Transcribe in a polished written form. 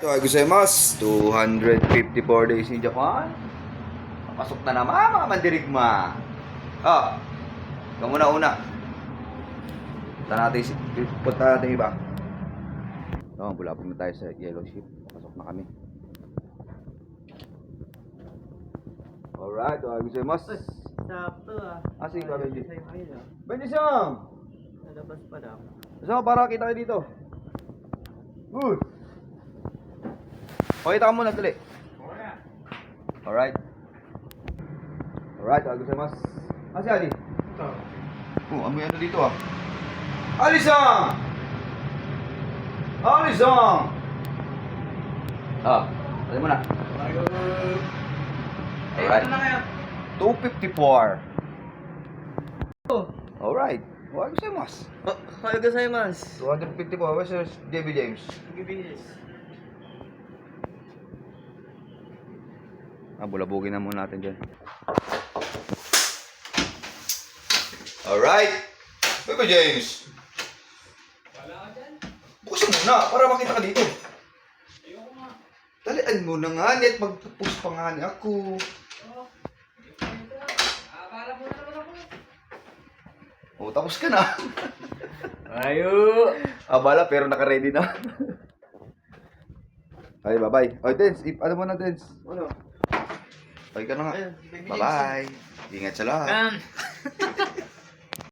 Gozaimasu, 254 days in Japan. Papasok na naman mga mandirigma. Ikaw muna una. Punta natin iba. Bulabog na tayo sa yellow ship. Papasok na kami. Alright, gozaimasu. Sakto Sige ka, Benji. Ayun Benji-san! Nalabas pa daw. So, para kita kayo dito. Good. Pakita ka muna, dali. Alright. Alright, gozaimasu. Si Ali? Ito. May ano dito Ali-san! Ali-san! Tali mo na. Alright. 254. Alright. Gozaimasu. Gozaimasu. 254 versus JB James. Bulabugin na muna natin dyan. Alright. JB James. Wala ka dyan? Buksan mo na para makita ka dito. Ayoko nga. Talian mo na nga, net. Magpupus pa nga ni ako. Akala mo na naman ako. Tapos ka na. Ayo. Bala, pero naka-ready na. Ay, bye-bye. Oy, Dens. Ano mo na, Dens? Ano? Bye ka na nga. Bye-bye. Ingat sa lahat.